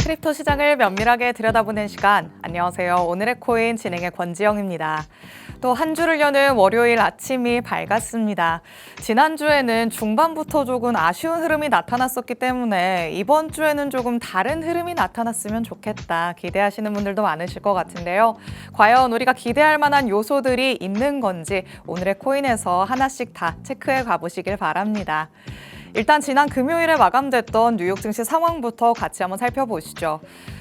크립토 시장을 면밀하게 들여다보는 시간. 안녕하세요. 오늘의 코인 진행의 권지영입니다. 또 한 주를 여는 월요일 아침이 밝았습니다. 지난주에는 중반부터 조금 아쉬운 흐름이 나타났었기 때문에 이번 주에는 조금 다른 흐름이 나타났으면 좋겠다 기대하시는 분들도 많으실 것 같은데요. 과연 우리가 기대할 만한 요소들이 있는 건지 오늘의 코인에서 하나씩 다 체크해 가보시길 바랍니다. 일단 지난 금요일에 마감됐던 뉴욕 증시 상황부터 같이 한번 살펴보시죠.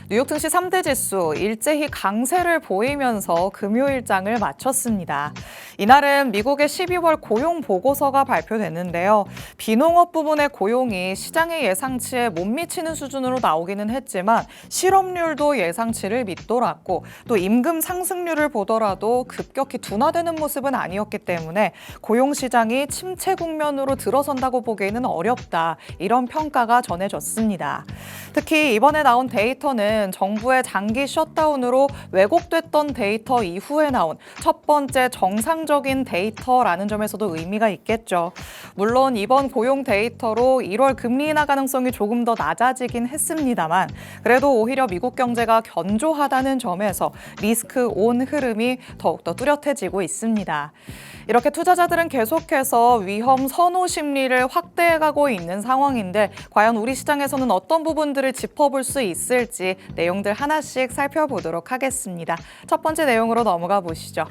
뉴욕 증시 3대 지수 일제히 강세를 보이면서 금요일장을 마쳤습니다. 이날은 미국의 12월 고용 보고서가 발표됐는데요. 비농업 부분의 고용이 시장의 예상치에 못 미치는 수준으로 나오기는 했지만 실업률도 예상치를 밑돌았고 또 임금 상승률을 보더라도 급격히 둔화되는 모습은 아니었기 때문에 고용 시장이 침체 국면으로 들어선다고 보기에는 어렵다. 이런 평가가 전해졌습니다. 특히 이번에 나온 데이터는 정부의 장기 셧다운으로 왜곡됐던 데이터 이후에 나온 첫 번째 정상적인 데이터라는 점에서도 의미가 있겠죠. 물론 이번 고용 데이터로 1월 금리 인하 가능성이 조금 더 낮아지긴 했습니다만 그래도 오히려 미국 경제가 견조하다는 점에서 리스크 온 흐름이 더욱더 뚜렷해지고 있습니다. 이렇게 투자자들은 계속해서 위험 선호 심리를 확대해가고 있는 상황인데 과연 우리 시장에서는 어떤 부분들을 짚어볼 수 있을지 내용들 하나씩 살펴보도록 하겠습니다. 첫 번째 내용으로 넘어가 보시죠.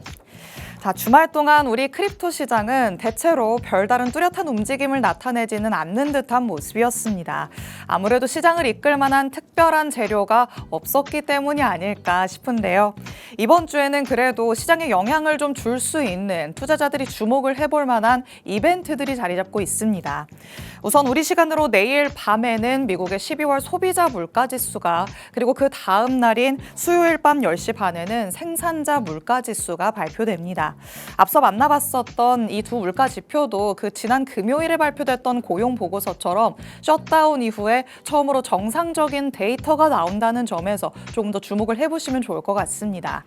자, 주말 동안 우리 크립토 시장은 대체로 별다른 뚜렷한 움직임을 나타내지는 않는 듯한 모습이었습니다. 아무래도 시장을 이끌 만한 특별한 재료가 없었기 때문이 아닐까 싶은데요. 이번 주에는 그래도 시장에 영향을 좀 줄 수 있는 투자자들이 주목을 해볼 만한 이벤트들이 자리 잡고 있습니다. 우선 우리 시간으로 내일 밤에는 미국의 12월 소비자 물가지수가 그리고 그 다음 날인 수요일 밤 10시 반에는 생산자 물가지수가 발표됩니다. 앞서 만나봤었던 이 두 물가 지표도 그 지난 금요일에 발표됐던 고용 보고서처럼 셧다운 이후에 처음으로 정상적인 데이터가 나온다는 점에서 조금 더 주목을 해보시면 좋을 것 같습니다.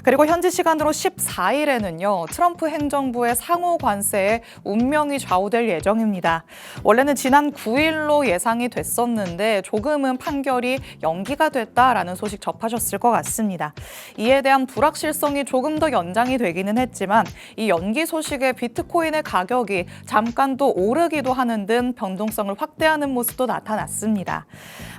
그리고 현지 시간으로 14일에는요. 트럼프 행정부의 상호 관세에 운명이 좌우될 예정입니다. 원래는 지난 9일로 예상이 됐었는데 조금은 판결이 연기가 됐다라는 소식 접하셨을 것 같습니다. 이에 대한 불확실성이 조금 더 연장이 되기는 했지만 이 연기 소식에 비트코인의 가격이 잠깐 또 오르기도 하는 등 변동성을 확대하는 모습도 나타났습니다.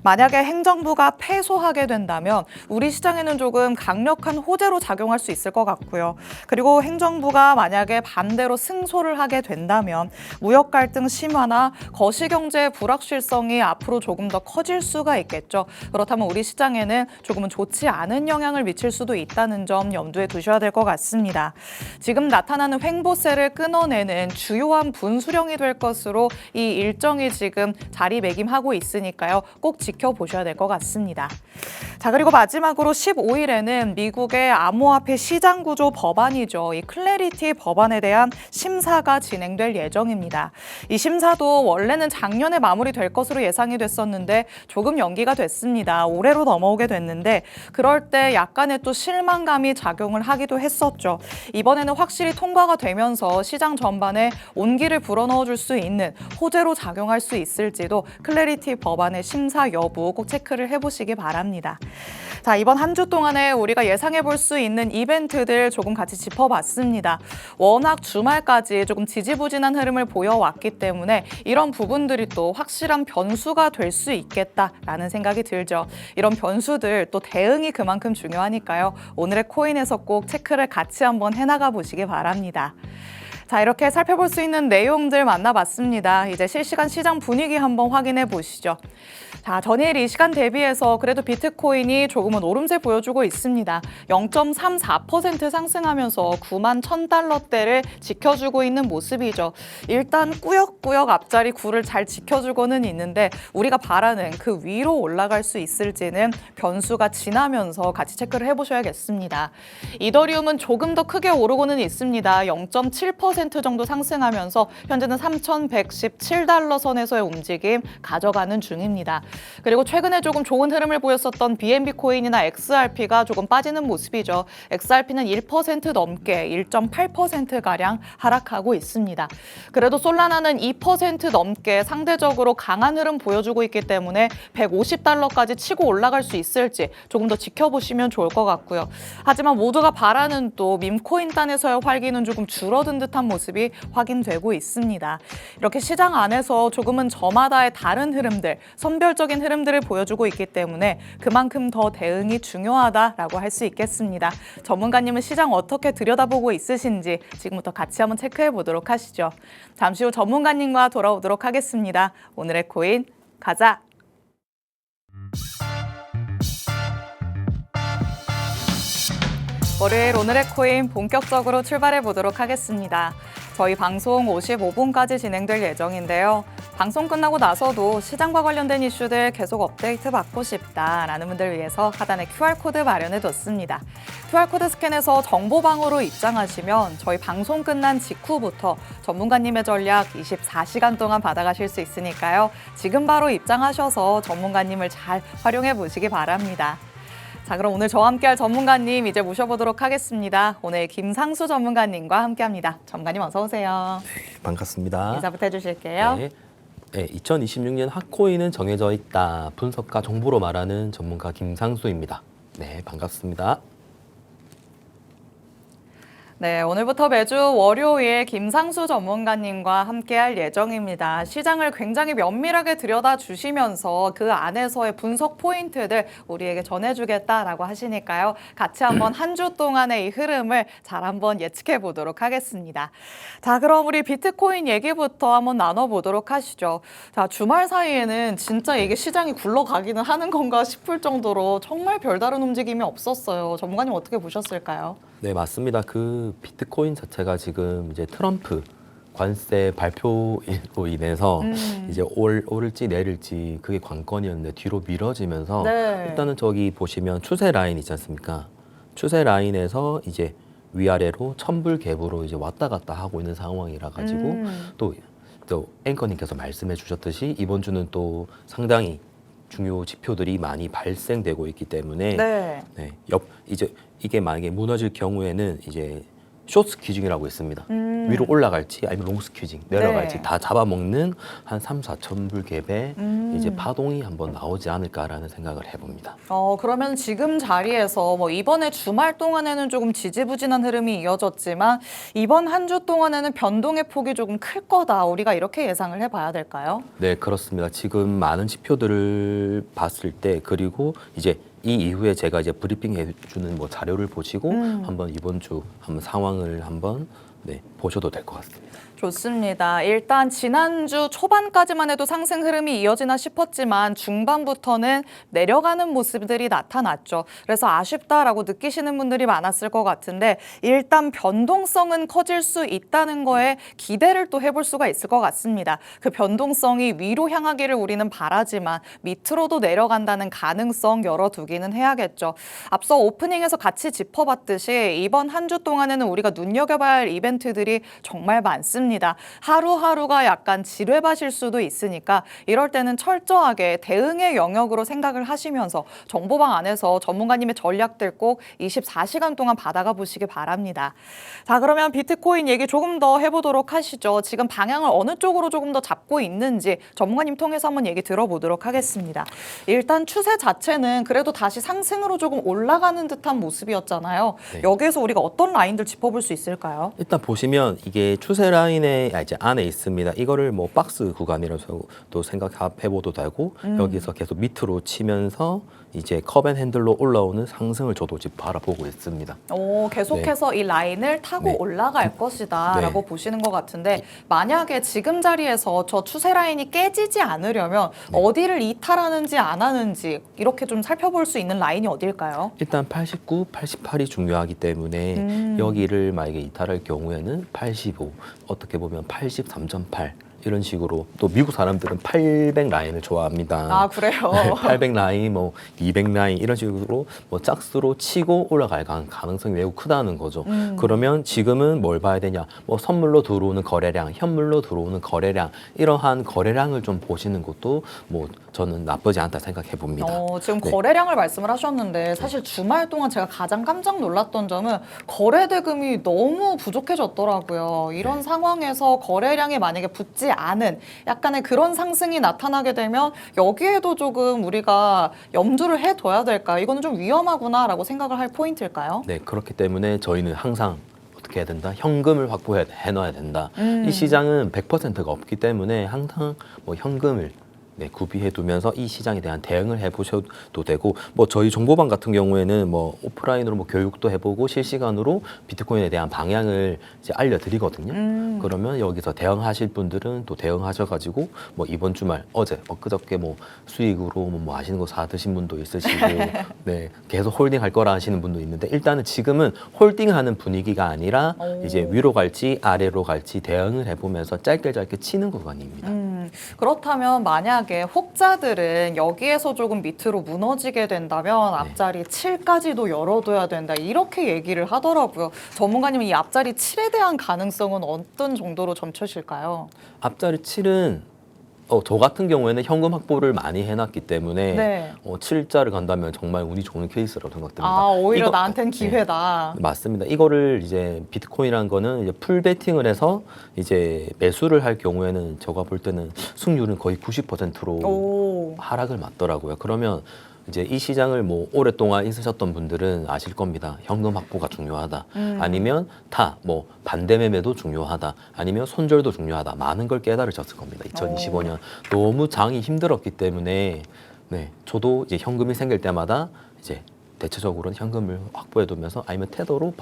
만약에 행정부가 패소하게 된다면 우리 시장에는 조금 강력한 호재로 작용할 수 있을 것 같고요. 그리고 행정부가 만약에 반대로 승소를 하게 된다면 무역 갈등 심화나 거시경제의 불확실성이 앞으로 조금 더 커질 수가 있겠죠. 그렇다면 우리 시장에는 조금은 좋지 않은 영향을 미칠 수도 있다는 점 염두에 두셔야 될 것 같습니다. 지금 나타나는 횡보세를 끊어내는 주요한 분수령이 될 것으로 이 일정이 지금 자리매김하고 있으니까요. 꼭 지켜보셔야 될 것 같습니다. 자, 그리고 마지막으로 15일에는 미국의 암호화폐 시장구조 법안이죠. 이 클래리티 법안에 대한 심사가 진행될 예정입니다. 이 심사도 원래는 작년에 마무리될 것으로 예상이 됐었는데 조금 연기가 됐습니다. 올해로 넘어오게 됐는데 그럴 때 약간의 또 실망감이 작용을 하기도 했었죠. 이번에는 확실히 통과가 되면서 시장 전반에 온기를 불어넣어 줄 수 있는 호재로 작용할 수 있을지도 클래리티 법안의 심사 여부 꼭 체크를 해보시기 바랍니다. 자, 이번 한 주 동안에 우리가 예상해 볼 수 있는 이벤트들 조금 같이 짚어봤습니다. 워낙 주말까지 조금 지지부진한 흐름을 보여왔기 때문에 이런 부분들이 또 확실한 변수가 될 수 있겠다라는 생각이 들죠. 이런 변수들 또 대응이 그만큼 중요하니까요. 오늘의 코인에서 꼭 체크를 같이 한번 해나가 보시기 바랍니다. 자, 이렇게 살펴볼 수 있는 내용들 만나봤습니다. 이제 실시간 시장 분위기 한번 확인해 보시죠. 자, 전일 이 시간 대비해서 그래도 비트코인이 조금은 오름세 보여주고 있습니다. 0.34% 상승하면서 9만 1,000달러대를 지켜주고 있는 모습이죠. 일단 꾸역꾸역 앞자리 9를 잘 지켜주고는 있는데 우리가 바라는 그 위로 올라갈 수 있을지는 변수가 지나면서 같이 체크를 해보셔야겠습니다. 이더리움은 조금 더 크게 오르고는 있습니다. 0.7% 1% 정도 상승하면서 현재는 3,117달러 선에서의 움직임 가져가는 중입니다. 그리고 최근에 조금 좋은 흐름을 보였었던 BNB 코인이나 XRP가 조금 빠지는 모습이죠. XRP는 1% 넘게 1.8%가량 하락하고 있습니다. 그래도 솔라나는 2% 넘게 상대적으로 강한 흐름 보여주고 있기 때문에 150달러까지 치고 올라갈 수 있을지 조금 더 지켜보시면 좋을 것 같고요. 하지만 모두가 바라는 또 밈코인단에서의 활기는 조금 줄어든 듯한 모습이 확인되고 있습니다. 이렇게 시장 안에서 조금은 저마다의 다른 흐름들, 선별적인 흐름들을 보여주고 있기 때문에 그만큼 더 대응이 중요하다라고 할 수 있겠습니다. 전문가님은 시장 어떻게 들여다보고 있으신지 지금부터 같이 한번 체크해 보도록 하시죠. 잠시 후 전문가님과 돌아오도록 하겠습니다. 오늘의 코인 가자! 월요일 오늘의 코인 본격적으로 출발해 보도록 하겠습니다. 저희 방송 55분까지 진행될 예정인데요. 방송 끝나고 나서도 시장과 관련된 이슈들 계속 업데이트 받고 싶다라는 분들 위해서 하단에 QR코드 마련해 뒀습니다. QR코드 스캔해서 정보방으로 입장하시면 저희 방송 끝난 직후부터 전문가님의 전략 24시간 동안 받아가실 수 있으니까요. 지금 바로 입장하셔서 전문가님을 잘 활용해 보시기 바랍니다. 자, 그럼 오늘 저와 함께할 전문가님 이제 모셔보도록 하겠습니다. 오늘 김상수 전문가님과 함께합니다. 전문가님 어서 오세요. 네, 반갑습니다. 인사부터 해주실게요. 네. 네, 2026년 핫코인은 정해져 있다. 분석가 정보로 말하는 전문가 김상수입니다. 네, 반갑습니다. 네, 오늘부터 매주 월요일 김상수 전문가님과 함께할 예정입니다. 시장을 굉장히 면밀하게 들여다주시면서 그 안에서의 분석 포인트들 우리에게 전해주겠다라고 하시니까요. 같이 한번 한 주 동안의 이 흐름을 잘 한번 예측해 보도록 하겠습니다. 자, 그럼 우리 비트코인 얘기부터 한번 나눠보도록 하시죠. 자, 주말 사이에는 진짜 이게 시장이 굴러가기는 하는 건가 싶을 정도로 정말 별다른 움직임이 없었어요. 전문가님 어떻게 보셨을까요? 네, 맞습니다. 그 비트코인 자체가 지금 이제 트럼프 관세 발표로 인해서 이제 오를지 내릴지 그게 관건이었는데 뒤로 미뤄지면서 네. 일단은 저기 보시면 추세 라인 있지 않습니까? 추세 라인에서 이제 위아래로 천불 갭으로 이제 왔다 갔다 하고 있는 상황이라 가지고 또 앵커님께서 말씀해 주셨듯이 이번 주는 또 상당히 중요 지표들이 많이 발생되고 있기 때문에 네. 이제 이게 만약에 무너질 경우에는 이제 숏 스퀴징이라고 있습니다. 위로 올라갈지 아니면 롱 스퀴징 내려갈지 네. 다 잡아먹는 한 3, 4천 불 갭의 이제 파동이 한번 나오지 않을까라는 생각을 해봅니다. 그러면 지금 자리에서 뭐 이번에 주말 동안에는 조금 지지부진한 흐름이 이어졌지만 이번 한 주 동안에는 변동의 폭이 조금 클 거다. 우리가 이렇게 예상을 해봐야 될까요? 네, 그렇습니다. 지금 많은 지표들을 봤을 때 그리고 이제 이 이후에 제가 이제 브리핑 해주는 뭐 자료를 보시고 한번 이번 주 한번 상황을 한번 보셔도 될 것 같습니다. 좋습니다. 일단 지난주 초반까지만 해도 상승 흐름이 이어지나 싶었지만 중반부터는 내려가는 모습들이 나타났죠. 그래서 아쉽다라고 느끼시는 분들이 많았을 것 같은데 일단 변동성은 커질 수 있다는 거에 기대를 또 해볼 수가 있을 것 같습니다. 그 변동성이 위로 향하기를 우리는 바라지만 밑으로도 내려간다는 가능성 열어두기는 해야겠죠. 앞서 오프닝에서 같이 짚어봤듯이 이번 한 주 동안에는 우리가 눈여겨봐야 할 이벤트들이 정말 많습니다. 하루하루가 약간 지뢰밭일 수도 있으니까 이럴 때는 철저하게 대응의 영역으로 생각을 하시면서 정보방 안에서 전문가님의 전략들 꼭 24시간 동안 받아가 보시기 바랍니다. 자, 그러면 비트코인 얘기 조금 더 해보도록 하시죠. 지금 방향을 어느 쪽으로 조금 더 잡고 있는지 전문가님 통해서 한번 얘기 들어보도록 하겠습니다. 일단 추세 자체는 그래도 다시 상승으로 조금 올라가는 듯한 모습이었잖아요. 네. 여기에서 우리가 어떤 라인들 짚어볼 수 있을까요? 일단 보시면 이게 추세 라인의 이제 안에 있습니다. 이거를 뭐 박스 구간이라서 또 생각해봐도 되고 여기서 계속 밑으로 치면서 이제 컵앤핸들로 올라오는 상승을 저도 지금 바라보고 있습니다. 계속해서 이 라인을 타고 올라갈 것이다라고 보시는 것 같은데 만약에 지금 자리에서 저 추세 라인이 깨지지 않으려면 어디를 이탈하는지 안 하는지 이렇게 좀 살펴볼 수 있는 라인이 어딜까요? 일단 89, 88이 중요하기 때문에 여기를 만약에 이탈할 경우에는 85, 어떻게 보면 83.8 이런 식으로 또 미국 사람들은 800 라인을 좋아합니다. 아, 그래요? 800 라인, 뭐 200 라인 이런 식으로 뭐 짝수로 치고 올라갈 가능성이 매우 크다는 거죠. 그러면 지금은 뭘 봐야 되냐? 뭐 선물로 들어오는 거래량, 현물로 들어오는 거래량 이러한 거래량을 좀 보시는 것도 뭐 저는 나쁘지 않다 생각해 봅니다. 지금 네. 거래량을 말씀을 하셨는데 사실 주말 동안 제가 가장 깜짝 놀랐던 점은 거래 대금이 너무 부족해졌더라고요. 이런 상황에서 거래량이 만약에 붙지 않은 약간의 그런 상승이 나타나게 되면 여기에도 조금 우리가 염두를 해둬야 될까? 이거는 좀 위험하구나라고 생각을 할 포인트일까요? 네, 그렇기 때문에 저희는 항상 어떻게 해야 된다? 현금을 확보해 놔야 된다. 이 시장은 100%가 없기 때문에 항상 뭐 현금을 구비해 두면서 이 시장에 대한 대응을 해보셔도 되고, 뭐 저희 정보방 같은 경우에는 뭐 오프라인으로 뭐 교육도 해보고 실시간으로 비트코인에 대한 방향을 이제 알려드리거든요. 그러면 여기서 대응하실 분들은 또 대응하셔가지고 뭐 이번 주말 어제 엊그저께 뭐 수익으로 뭐 맛있는 거 사 드신 분도 있으시고 네 계속 홀딩할 거라 하시는 분도 있는데, 일단은 지금은 홀딩하는 분위기가 아니라 이제 위로 갈지 아래로 갈지 대응을 해보면서 짧게 치는 구간입니다. 그렇다면 만약에 혹자들은 여기에서 조금 밑으로 무너지게 된다면 앞자리 7까지도 열어둬야 된다 이렇게 얘기를 하더라고요. 전문가님은 이 앞자리 7에 대한 가능성은 어떤 정도로 점쳐실까요? 앞자리 7은 저 같은 경우에는 현금 확보를 많이 해놨기 때문에 네. 7자를 간다면 정말 운이 좋은 케이스라고 생각됩니다. 아, 오히려 이거- 나한텐 기회다. 네, 맞습니다. 이거를 이제 비트코인이라는 거는 이제 풀 베팅을 해서 이제 매수를 할 경우에는 제가 볼 때는 승률은 거의 90%로 오. 하락을 맞더라고요. 그러면 이제 이 시장을 뭐 오랫동안 있으셨던 분들은 아실 겁니다. 현금 확보가 중요하다. 아니면 뭐 반대 매매도 중요하다. 아니면 손절도 중요하다. 많은 걸 깨달으셨을 겁니다. 2025년 너무 장이 힘들었기 때문에 네, 저도 이제 현금이 생길 때마다 이제 대체적으로는 현금을 확보해두면서 아니면 테더로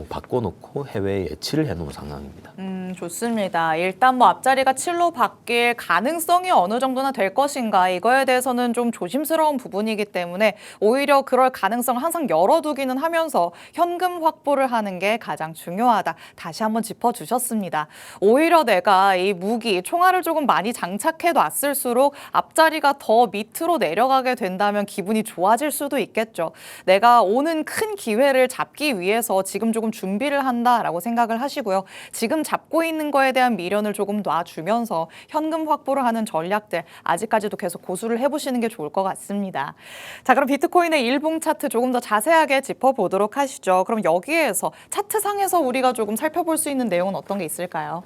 바꿔놓고 해외에 예치를 해놓은 상황입니다. 좋습니다. 일단 뭐 앞자리가 7로 바뀔 가능성이 어느 정도나 될 것인가 이거에 대해서는 좀 조심스러운 부분이기 때문에 오히려 그럴 가능성을 항상 열어두기는 하면서 현금 확보를 하는 게 가장 중요하다. 다시 한번 짚어주셨습니다. 오히려 내가 이 무기, 총알을 조금 많이 장착해 놨을수록 앞자리가 더 밑으로 내려가게 된다면 기분이 좋아질 수도 있겠죠. 내가 오는 큰 기회를 잡기 위해서 지금 조금 준비를 한다라고 생각을 하시고요. 지금 잡고 있는 거에 대한 미련을 조금 놔주면서 현금 확보를 하는 전략들 아직까지도 계속 고수를 해보시는 게 좋을 것 같습니다. 자, 그럼 비트코인의 일봉 차트 조금 더 자세하게 짚어보도록 하시죠. 그럼 여기에서 차트상에서 우리가 조금 살펴볼 수 있는 내용은 어떤 게 있을까요?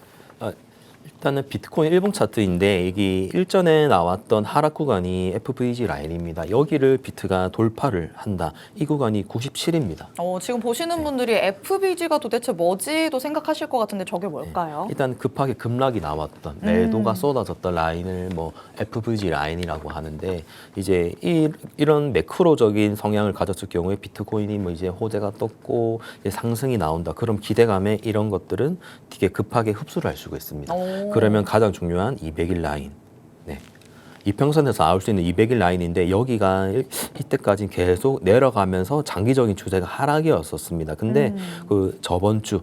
일단은 비트코인 일봉 차트인데 이게 일전에 나왔던 하락 구간이 FVG 라인입니다. 여기를 비트가 돌파를 한다. 이 구간이 97입니다. 지금 보시는 분들이 FBG가 도대체 뭐지도 생각하실 것 같은데 저게 뭘까요? 일단 급하게 급락이 나왔던 매도가 쏟아졌던 라인을 뭐 FVG 라인이라고 하는데, 이제 이런 매크로적인 성향을 가졌을 경우에 비트코인이 뭐 이제 호재가 떴고 이제 상승이 나온다. 그럼 기대감에 이런 것들은 되게 급하게 흡수를 할 수가 있습니다. 그러면 가장 중요한 200일 라인. 네. 이평선에서 나올 수 있는 200일 라인인데 여기가 이때까지 계속 내려가면서 장기적인 추세가 하락이었었습니다. 근데 그 저번 주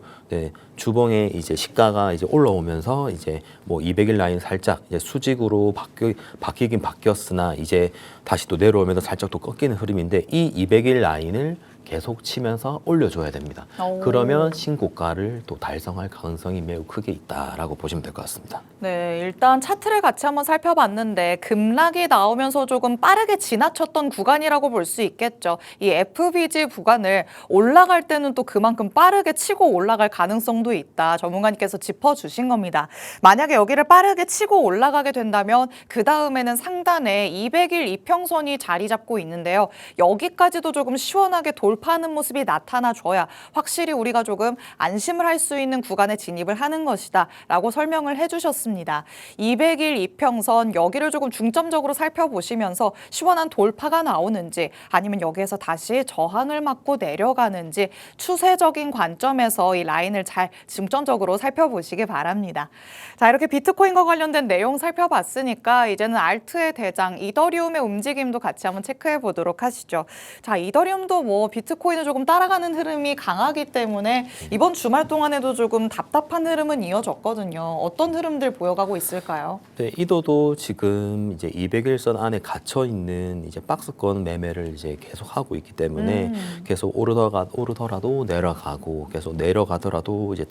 주봉에 이제 시가가 이제 올라오면서 이제 뭐 200일 라인 살짝 이제 수직으로 바뀌긴 바뀌었으나 이제 다시 또 내려오면서 살짝 또 꺾이는 흐름인데, 이 200일 라인을 계속 치면서 올려줘야 됩니다. 그러면 신고가를 또 달성할 가능성이 매우 크게 있다라고 보시면 될 것 같습니다. 네, 일단 차트를 같이 한번 살펴봤는데 급락이 나오면서 조금 빠르게 지나쳤던 구간이라고 볼 수 있겠죠. 이 FBG 구간을 올라갈 때는 또 그만큼 빠르게 치고 올라갈 가능성도 있다. 전문가님께서 짚어주신 겁니다. 만약에 여기를 빠르게 치고 올라가게 된다면 그 다음에는 상단에 200일 이평선이 자리 잡고 있는데요. 여기까지도 조금 시원하게 돌파하는 모습이 나타나줘야 확실히 우리가 조금 안심을 할 수 있는 구간에 진입을 하는 것이다 라고 설명을 해주셨습니다. 200일 이평선 여기를 조금 중점적으로 살펴보시면서 시원한 돌파가 나오는지 아니면 여기에서 다시 저항을 맞고 내려가는지 추세적인 관점에서 이 라인을 잘 중점적으로 살펴보시기 바랍니다. 자, 이렇게 비트코인과 관련된 내용 살펴봤으니까 이제는 알트의 대장 이더리움의 움직임도 같이 한번 체크해 보도록 하시죠. 자, 이더리움도 뭐 비트코인을 조금 따라가는 흐름이 강하기 때문에 이번 주말 동안에도 조금 답답한 흐름은 이어졌거든요. 어떤 흐름들 보여가고 있을까요? 네, 이도도 지금 이제 200일선 안에 갇혀 있는 이제 박스권 매매를 이제 계속 하고 있기 때문에 계속 오르더라도 내려가고 계속 내려가더라도 이제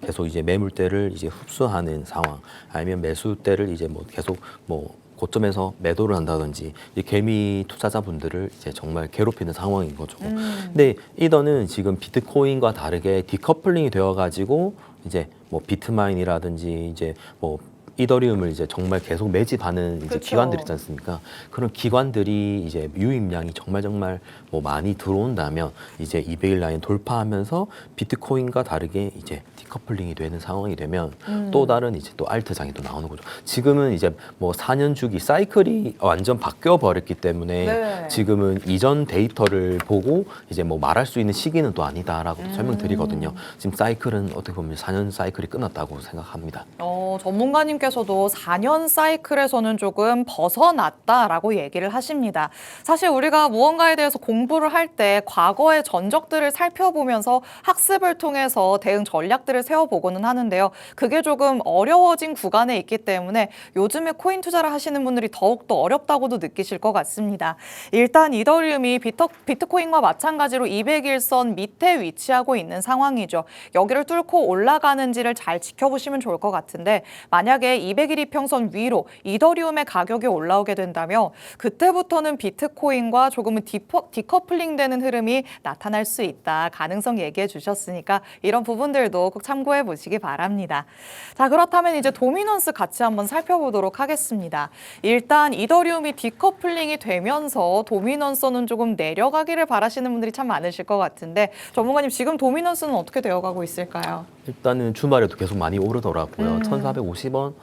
계속 이제 매물대를 이제 흡수하는 상황, 아니면 매수대를 이제 뭐 계속 뭐 고점에서 매도를 한다든지 이 개미 투자자분들을 이제 정말 괴롭히는 상황인 거죠. 근데 이더는 지금 비트코인과 다르게 디커플링이 되어가지고 이제 뭐 비트마인이라든지 이제 뭐 이더리움을 이제 정말 계속 매집하는 이제 그쵸. 기관들 있지 않습니까? 그런 기관들이 이제 유입량이 정말 뭐 많이 들어온다면 이제 200일 라인 돌파하면서 비트코인과 다르게 이제 디커플링이 되는 상황이 되면 또 다른 이제 또 알트장이 또 나오는 거죠. 지금은 이제 뭐 4년 주기 사이클이 완전 바뀌어 버렸기 때문에 네. 지금은 이전 데이터를 보고 이제 뭐 말할 수 있는 시기는 또 아니다라고 설명드리거든요. 지금 사이클은 어떻게 보면 4년 사이클이 끝났다고 생각합니다. 전문가님께서도 4년 사이클에서는 조금 벗어났다라고 얘기를 하십니다. 사실 우리가 무언가에 대해서 공부를 할 때 과거의 전적들을 살펴보면서 학습을 통해서 대응 전략들을 세워보고는 하는데요. 그게 조금 어려워진 구간에 있기 때문에 요즘에 코인 투자를 하시는 분들이 더욱더 어렵다고도 느끼실 것 같습니다. 일단 이더리움이 비트코인과 마찬가지로 200일선 밑에 위치하고 있는 상황이죠. 여기를 뚫고 올라가는지를 잘 지켜보시면 좋을 것 같은데 만약에 200일 이평선 위로 이더리움의 가격이 올라오게 된다면 그때부터는 비트코인과 조금은 디커플링 되는 흐름이 나타날 수 있다. 가능성 얘기해 주셨으니까 이런 부분들도 꼭 참고해 보시기 바랍니다. 자, 그렇다면 이제 도미넌스 같이 한번 살펴보도록 하겠습니다. 일단 이더리움이 디커플링이 되면서 도미넌스는 조금 내려가기를 바라시는 분들이 참 많으실 것 같은데 전문가님 지금 도미넌스는 어떻게 되어가고 있을까요? 일단은 주말에도 계속 많이 오르더라고요. 1,450원.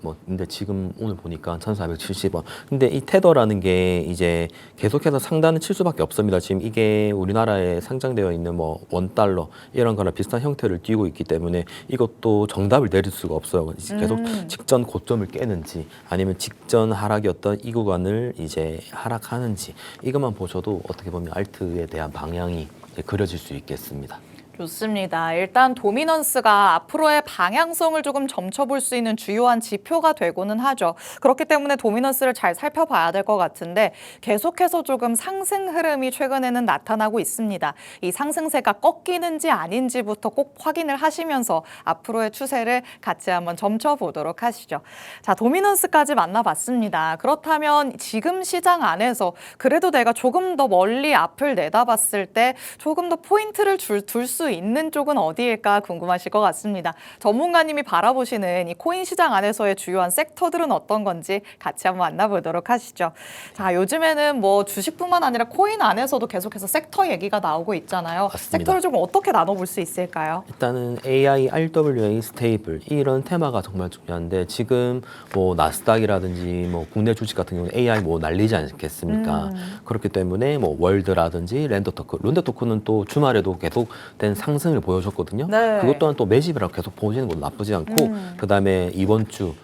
뭐 근데 지금 오늘 보니까 1,470원. 근데 이 테더라는 게 이제 계속해서 상단을 칠 수밖에 없습니다. 지금 이게 우리나라에 상장되어 있는 뭐 $1 이런 거랑 비슷한 형태를 띠고 있기 때문에 이것도 정답을 내릴 수가 없어요. 계속 직전 고점을 깨는지 아니면 직전 하락이었던 이 구간을 이제 하락하는지 이것만 보셔도 어떻게 보면 알트에 대한 방향이 그려질 수 있겠습니다. 좋습니다. 일단 도미넌스가 앞으로의 방향성을 조금 점쳐볼 수 있는 주요한 지표가 되고는 하죠. 그렇기 때문에 도미넌스를 잘 살펴봐야 될 것 같은데 계속해서 조금 상승 흐름이 최근에는 나타나고 있습니다. 이 상승세가 꺾이는지 아닌지부터 꼭 확인을 하시면서 앞으로의 추세를 같이 한번 점쳐보도록 하시죠. 자, 도미넌스까지 만나봤습니다. 그렇다면 지금 시장 안에서 그래도 내가 조금 더 멀리 앞을 내다봤을 때 조금 더 포인트를 둘 수 있는 쪽은 어디일까 궁금하실 것 같습니다. 전문가님이 바라보시는 이 코인 시장 안에서의 주요한 섹터들은 어떤 건지 같이 한번 만나보도록 하시죠. 자, 요즘에는 뭐 주식뿐만 아니라 코인 안에서도 계속해서 섹터 얘기가 나오고 있잖아요. 맞습니다. 섹터를 좀 어떻게 나눠볼 수 있을까요? 일단은 AI, RWA, 스테이블 이런 테마가 정말 중요한데 지금 뭐 나스닥이라든지 뭐 국내 주식 같은 경우는 AI 뭐 날리지 않겠습니까? 그렇기 때문에 뭐 월드라든지 랜더 토크는 또 주말에도 계속된 상승을 보여줬거든요. 네. 그것 또한 또 매집이라고 계속 보시는 것도 나쁘지 않고 그다음에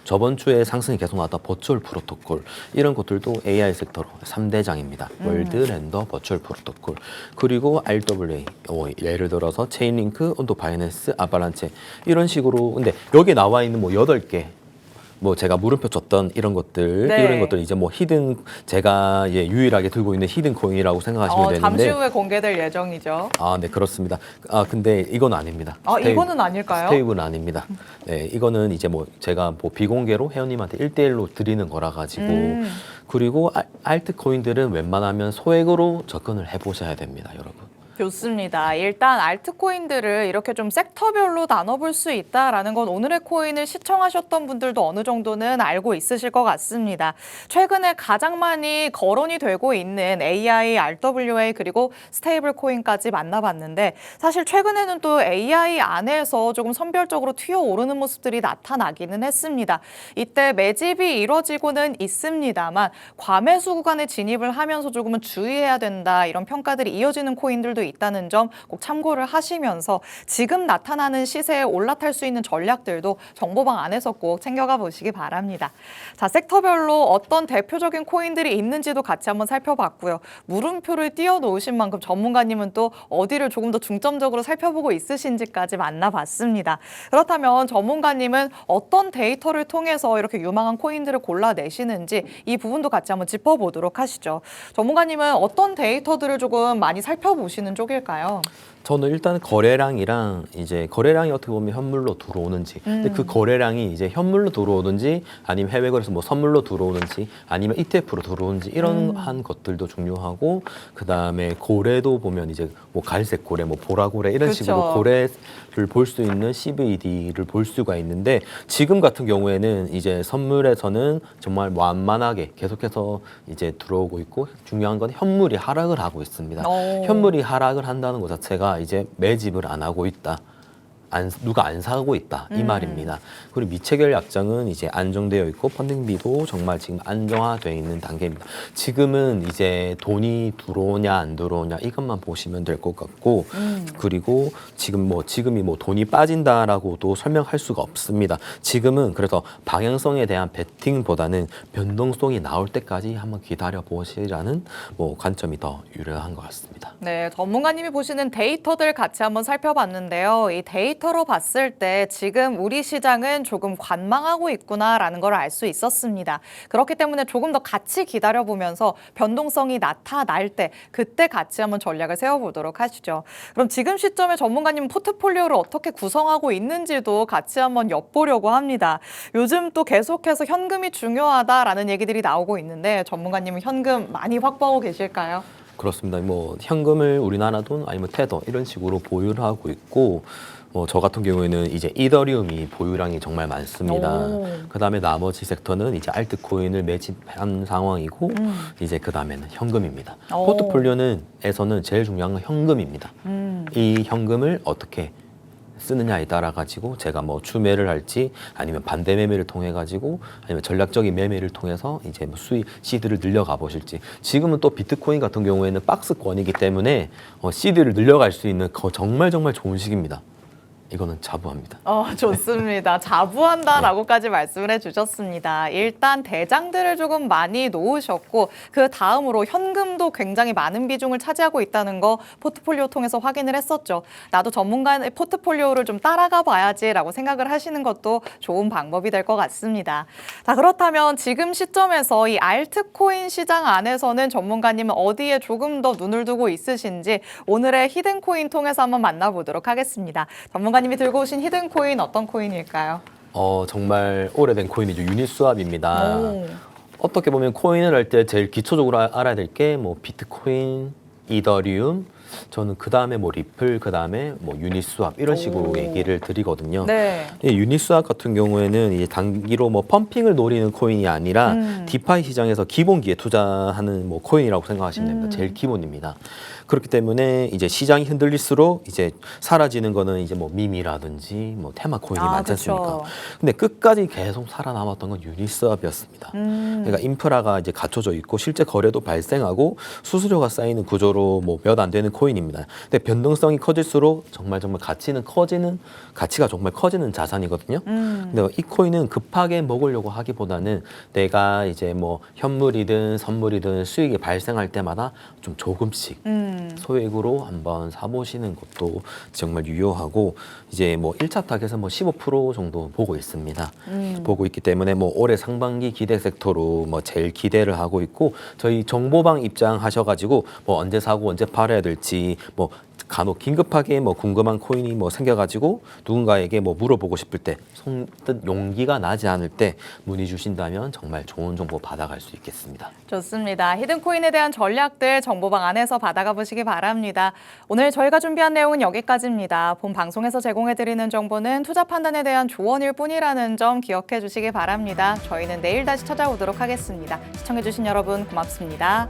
저번 주에 상승이 계속 나왔다 버추얼 프로토콜 이런 것들도 AI 섹터로 3대장입니다. 월드, 랜더, 버추얼 프로토콜 그리고 RWA 예를 들어서 체인링크, 온도 바이낸스, 아바란체 이런 식으로 근데 여기 나와 있는 뭐 8개 뭐 제가 물음표 줬던 이런 것들 네. 이런 것들 이제 뭐 히든 제가 유일하게 들고 있는 히든 코인이라고 생각하시면 되는데 잠시 후에 공개될 예정이죠. 네 그렇습니다. 근데 이건 아닙니다. 이거는 아닐까요? 스테이블은 아닙니다. 네, 이거는 이제 뭐 제가 뭐 비공개로 회원님한테 1대1로 드리는 거라 가지고 그리고 알트 코인들은 웬만하면 소액으로 접근을 해보셔야 됩니다, 여러분. 좋습니다. 일단 알트코인들을 이렇게 좀 섹터별로 나눠볼 수 있다라는 건 오늘의 코인을 시청하셨던 분들도 어느 정도는 알고 있으실 것 같습니다. 최근에 가장 많이 거론이 되고 있는 AI, RWA 그리고 스테이블 코인까지 만나봤는데 사실 최근에는 또 AI 안에서 조금 선별적으로 튀어오르는 모습들이 나타나기는 했습니다. 이때 매집이 이뤄지고는 있습니다만 과매수 구간에 진입을 하면서 조금은 주의해야 된다 이런 평가들이 이어지는 코인들도 수도 있다는 점 꼭 참고를 하시면서 지금 나타나는 시세에 올라탈 수 있는 전략들도 정보방 안에서 꼭 챙겨가 보시기 바랍니다. 자, 섹터별로 어떤 대표적인 코인들이 있는지도 같이 한번 살펴봤고요. 물음표를 띄워놓으신 만큼 전문가님은 또 어디를 조금 더 중점적으로 살펴보고 있으신지까지 만나봤습니다. 그렇다면 전문가님은 어떤 데이터를 통해서 이렇게 유망한 코인들을 골라내시는지 이 부분도 같이 한번 짚어보도록 하시죠. 전문가님은 어떤 데이터들을 조금 많이 살펴보시는 쪽일까요? 저는 일단 거래량이랑 이제 거래량이 어떻게 보면 현물로 들어오는지, 근데 그 거래량이 이제 현물로 들어오는지 아니면 해외 거래에서 뭐 선물로 들어오는지 아니면 ETF로 들어오는지 이런 한 것들도 중요하고, 그 다음에 고래도 보면 이제 뭐 갈색 고래, 뭐 보라 고래 이런 그렇죠. 식으로 고래를 볼 수 있는 CVD를 볼 수가 있는데, 지금 같은 경우에는 이제 선물에서는 정말 완만하게 계속해서 이제 들어오고 있고, 중요한 건 현물이 하락을 하고 있습니다. 현물이 하락을 한다는 것 자체가 이제 매집을 안 하고 있다. 누가 안 사고 있다 이 말입니다. 그리고 미체결 약정은 이제 안정되어 있고 펀딩비도 정말 지금 안정화되어 있는 단계입니다. 지금은 이제 돈이 들어오냐 안 들어오냐 이것만 보시면 될 것 같고, 그리고 지금이 뭐 돈이 빠진다라고도 설명할 수가 없습니다. 지금은 그래서 방향성에 대한 베팅보다는 변동성이 나올 때까지 한번 기다려 보시라는 뭐 관점이 더 유리한 것 같습니다. 네, 전문가님이 보시는 데이터들 같이 한번 살펴봤는데요. 이 데이터로 봤을 때 지금 우리 시장은 조금 관망하고 있구나라는 걸 알 수 있었습니다. 그렇기 때문에 조금 더 같이 기다려보면서 변동성이 나타날 때 그때 같이 한번 전략을 세워보도록 하시죠. 그럼 지금 시점에 전문가님 포트폴리오를 어떻게 구성하고 있는지도 같이 한번 엿보려고 합니다. 요즘 또 계속해서 현금이 중요하다라는 얘기들이 나오고 있는데 전문가님은 현금 많이 확보하고 계실까요? 그렇습니다. 뭐 현금을 우리나라 돈 아니면 테더 이런 식으로 보유를 하고 있고, 뭐 저 같은 경우에는 이제 이더리움이 보유량이 정말 많습니다. 그다음에 나머지 섹터는 이제 알트코인을 매집한 상황이고, 이제 그다음에는 현금입니다. 포트폴리오에서는 제일 중요한 건 현금입니다. 이 현금을 어떻게 쓰느냐에 따라 가지고 제가 뭐 추매를 할지 아니면 반대 매매를 통해 가지고 아니면 전략적인 매매를 통해서 이제 뭐 수익 시드를 늘려가 보실지. 지금은 또 비트코인 같은 경우에는 박스권이기 때문에 시드를 늘려갈 수 있는 정말 좋은 시기입니다. 이거는 자부합니다. 좋습니다. 자부한다라고까지 말씀을 해주셨습니다. 일단 대장들을 조금 많이 놓으셨고 그 다음으로 현금도 굉장히 많은 비중을 차지하고 있다는 거 포트폴리오 통해서 확인을 했었죠. 나도 전문가의 포트폴리오를 좀 따라가 봐야지라고 생각을 하시는 것도 좋은 방법이 될 것 같습니다. 자, 그렇다면 지금 시점에서 이 알트코인 시장 안에서는 전문가님은 어디에 조금 더 눈을 두고 있으신지 오늘의 히든코인 통해서 한번 만나보도록 하겠습니다. 전문가님이 들고 오신 히든코인 어떤 코인일까요? 정말 오래된 코인이죠. 유니스왑입니다. 어떻게 보면 코인을 할 때 제일 기초적으로 알아야 될 게 뭐 비트코인, 이더리움, 저는 그 다음에 뭐 리플, 그 다음에 뭐 유니스왑 이런 식으로 얘기를 드리거든요. 네. 유니스왑 같은 경우에는 이제 단기로 뭐 펌핑을 노리는 코인이 아니라 디파이 시장에서 기본기에 투자하는 뭐 코인이라고 생각하시면 됩니다. 제일 기본입니다. 그렇기 때문에 이제 시장이 흔들릴수록 이제 사라지는 거는 이제 뭐 밈이라든지 뭐 테마 코인이 많지 않습니까? 그렇죠. 근데 끝까지 계속 살아남았던 건 유니스왑이었습니다. 그러니까 인프라가 이제 갖춰져 있고 실제 거래도 발생하고 수수료가 쌓이는 구조로 뭐 몇 안 되는 코인입니다. 근데 변동성이 커질수록 정말 가치가 정말 커지는 자산이거든요. 근데 이 코인은 급하게 먹으려고 하기보다는 내가 이제 뭐 현물이든 선물이든 수익이 발생할 때마다 좀 조금씩 소액으로 한번 사보시는 것도 정말 유효하고, 이제 뭐 1차 타겟은 뭐 15% 정도 보고 있습니다. 보고 있기 때문에 뭐 올해 상반기 기대 섹터로 뭐 제일 기대를 하고 있고, 저희 정보방 입장하셔가지고 뭐 언제 사고 언제 팔아야 될지 뭐 간혹 긴급하게 뭐 궁금한 코인이 뭐 생겨가지고 누군가에게 뭐 물어보고 싶을 때 손뜻 용기가 나지 않을 때 문의 주신다면 정말 좋은 정보 받아갈 수 있겠습니다. 좋습니다. 히든코인에 대한 전략들 정보방 안에서 받아가 보시기 바랍니다. 오늘 저희가 준비한 내용은 여기까지입니다. 본 방송에서 제공해드리는 정보는 투자 판단에 대한 조언일 뿐이라는 점 기억해 주시기 바랍니다. 저희는 내일 다시 찾아오도록 하겠습니다. 시청해주신 여러분 고맙습니다.